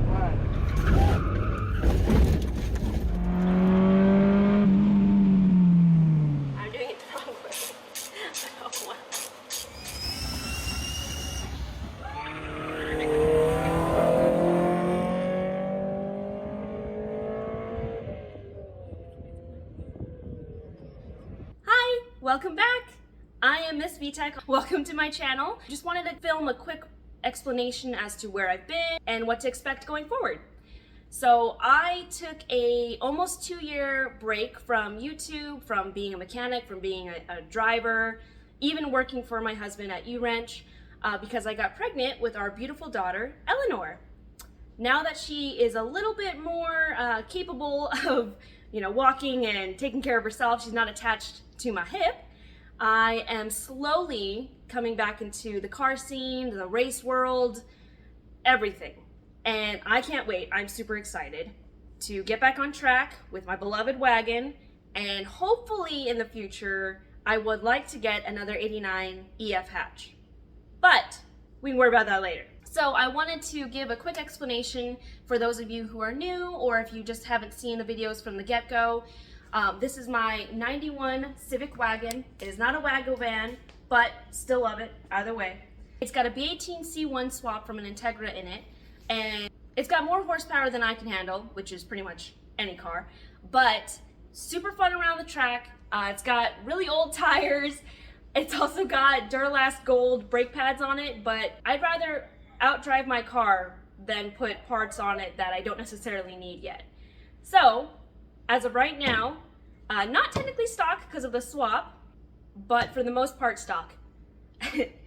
I'm doing it the wrong way. Oh, wow. Hi, welcome back. I am Miss VTech. Welcome to my channel. Just wanted to film a quick explanation as to where I've been and what to expect going forward. So I took a almost 2-year break from YouTube, from being a mechanic, from being a driver, even working for my husband at U-Wrench, because I got pregnant with our beautiful daughter, Eleanor. Now that she is a little bit more capable of, walking and taking care of herself, she's not attached to my hip, I am slowly coming back into the car scene, the race world, everything. And I can't wait. I'm super excited to get back on track with my beloved Wagon, and hopefully in the future I would like to get another 89 EF hatch. But we can worry about that later. So I wanted to give a quick explanation for those of you who are new, or if you just haven't seen the videos from the get-go. This is my 91 Civic Wagon. It is not a Wago van, but still love it either way. It's got a B18C1 swap from an Integra in it, and it's got more horsepower than I can handle, which is pretty much any car, but super fun around the track. It's got really old tires. It's also got Duralast Gold brake pads on it, but I'd rather outdrive my car than put parts on it that I don't necessarily need yet. So, as of right now, not technically stock because of the swap, but for the most part stock.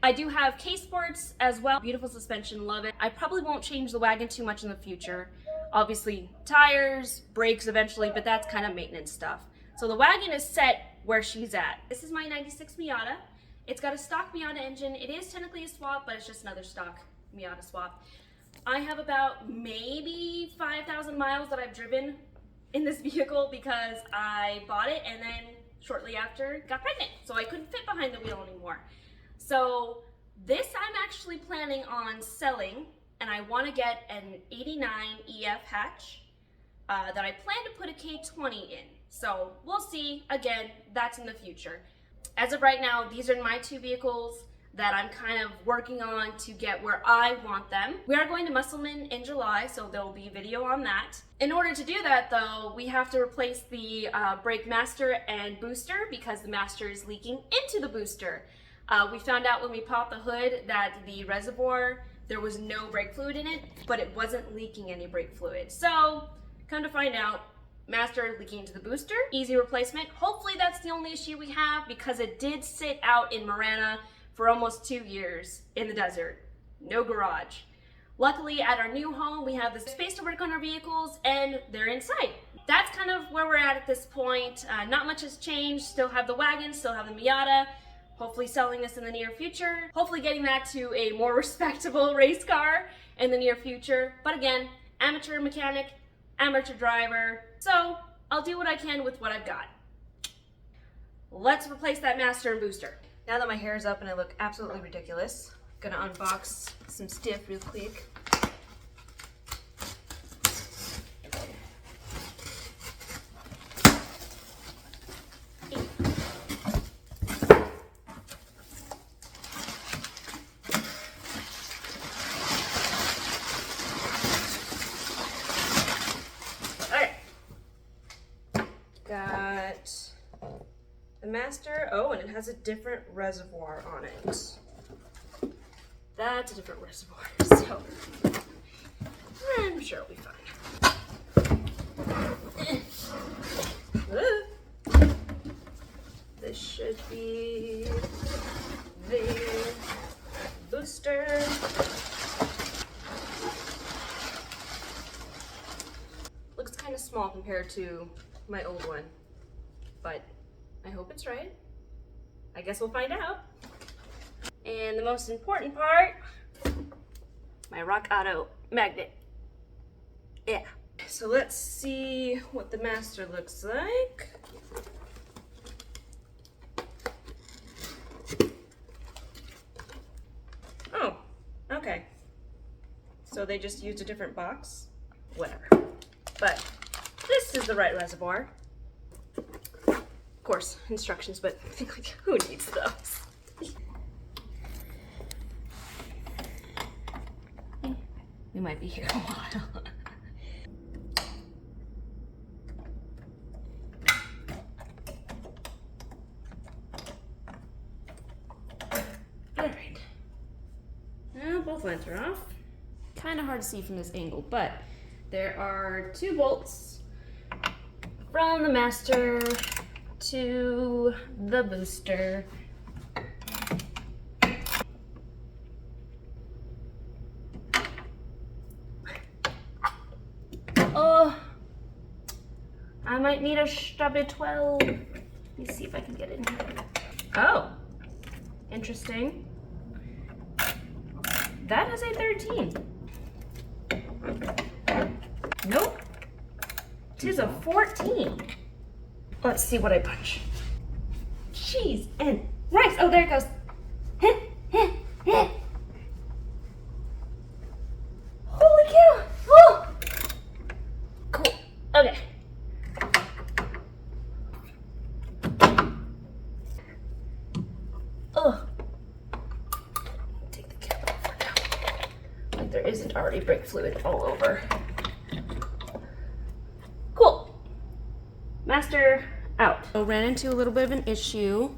I do have K-Sports as well. Beautiful suspension, love it. I probably won't change the Wagon too much in the future. Obviously, tires, brakes eventually, but that's kind of maintenance stuff. So the Wagon is set where she's at. This is my 96 Miata. It's got a stock Miata engine. It is technically a swap, but it's just another stock Miata swap. I have about maybe 5,000 miles that I've driven in this vehicle because I bought it and then shortly after got pregnant, so I couldn't fit behind the wheel anymore. So this I'm actually planning on selling, and I want to get an 89 EF hatch that I plan to put a K20 in. So we'll see. Again, that's in the future. As of right now, these are my two vehicles that I'm kind of working on to get where I want them. We are going to Musselman in July, so there will be a video on that. In order to do that though, we have to replace the brake master and booster because the master is leaking into the booster. We found out when we popped the hood that the reservoir, there was no brake fluid in it, but it wasn't leaking any brake fluid. So, come to find out, master leaking into the booster, easy replacement. Hopefully that's the only issue we have because it did sit out in Marana for almost 2 years in the desert. No garage. Luckily at our new home, we have the space to work on our vehicles and they're inside. That's kind of where we're at this point. Not much has changed. Still have the Wagon, still have the Miata. Hopefully selling this in the near future. Hopefully getting that to a more respectable race car in the near future. But again, amateur mechanic, amateur driver. So I'll do what I can with what I've got. Let's replace that master and booster. Now that my hair is up and I look absolutely ridiculous, I'm gonna unbox some stuff real quick. Got the master. Oh, and it has a different reservoir on it. That's a different reservoir, so I'm sure it'll be fine. This should be the booster. Looks kind of small compared to my old one, but I hope it's right. I guess we'll find out. And the most important part, my Rock Auto magnet. Yeah. So let's see what the master looks like. Oh, okay. so they just used a different box. Whatever. But this is the right reservoir. Of course, instructions, but I think, like, who needs those? We might be here a while. Alright. Now both lines are off. Kind of hard to see from this angle, but there are 2 bolts from the master to the booster. Oh, I might need a stubby 12. Let me see if I can get in here. Oh, interesting. That is a 13. Nope. Tis a 14. Let's see what I punch. Cheese and rice. Oh, there it goes. Holy cow. Oh. Cool. Okay. Oh. Take the cap off for now. Like there isn't already brake fluid all over. Cool. Master out. So ran into a little bit of an issue.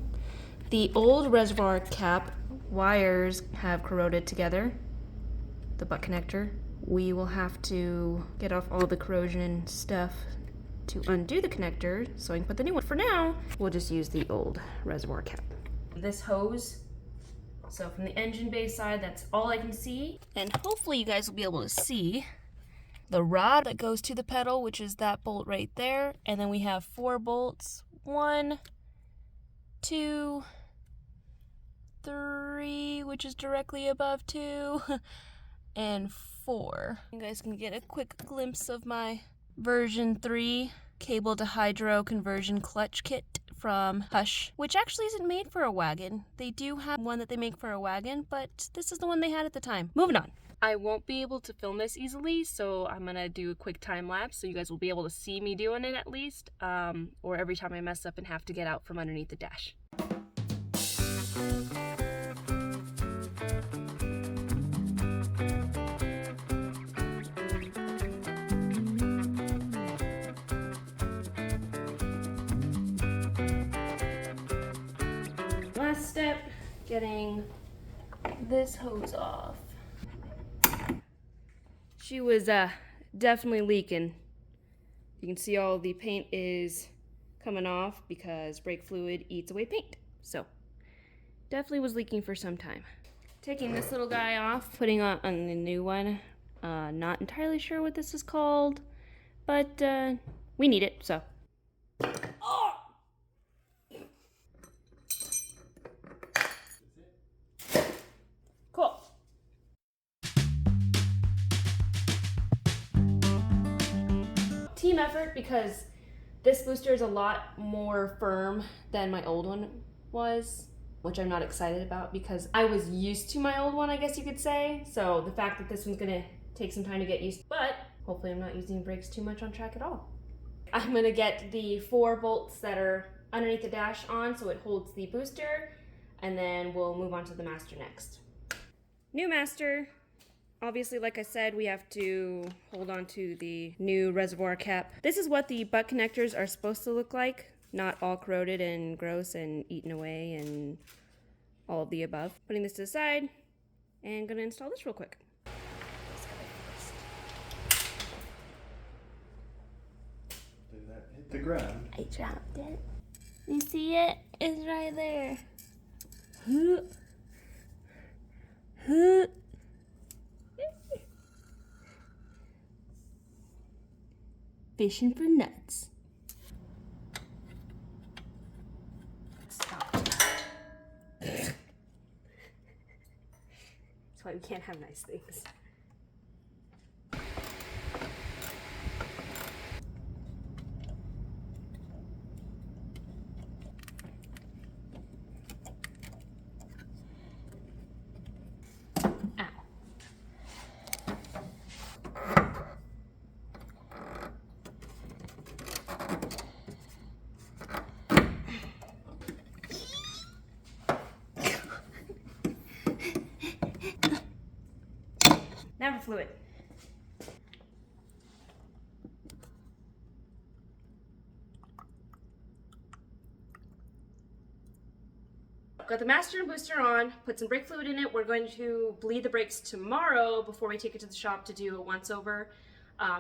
The old reservoir cap wires have corroded together. The butt connector. We will have to get off all the corrosion stuff to undo the connector so I can put the new one. For now, we'll just use the old reservoir cap. This hose, so from the engine bay side, that's all I can see. And hopefully you guys will be able to see the rod that goes to the pedal, which is that bolt right there. And then we have 4 bolts. 1, 2, 3, which is directly above 2, and 4. You guys can get a quick glimpse of my version 3 cable to hydro conversion clutch kit from Hush, which actually isn't made for a Wagon. They do have one that they make for a Wagon, but this is the one they had at the time. Moving on. I won't be able to film this easily, so I'm gonna do a quick time lapse so you guys will be able to see me doing it at least, or every time I mess up and have to get out from underneath the dash. Last step, getting this hose off. She was definitely leaking. You can see all the paint is coming off because brake fluid eats away paint. So definitely was leaking for some time. Taking this little guy off, putting on the new one. Not entirely sure what this is called, but we need it, so. Oh! Cool. Team effort, because this booster is a lot more firm than my old one was, which I'm not excited about because I was used to my old one, I guess you could say. So the fact that this one's gonna take some time to get used to, but hopefully I'm not using brakes too much on track at all. I'm gonna get the 4 bolts that are underneath the dash on so it holds the booster, and then we'll move on to the master next. New master. Obviously, like I said, we have to hold on to the new reservoir cap. This is what the butt connectors are supposed to look like. Not all corroded and gross and eaten away and all of the above. Putting this to the side and gonna install this real quick. Did that hit the ground? I dropped it. You see it? It's right there. Fishing for nuts. Stop. That's why we can't have nice things. Never fluid. Got the master and booster on, put some brake fluid in it. We're going to bleed the brakes tomorrow before we take it to the shop to do a once-over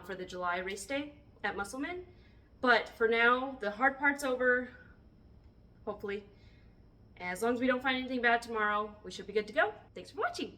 for the July race day at Musselman. But for now, the hard part's over, hopefully. As long as we don't find anything bad tomorrow, we should be good to go. Thanks for watching.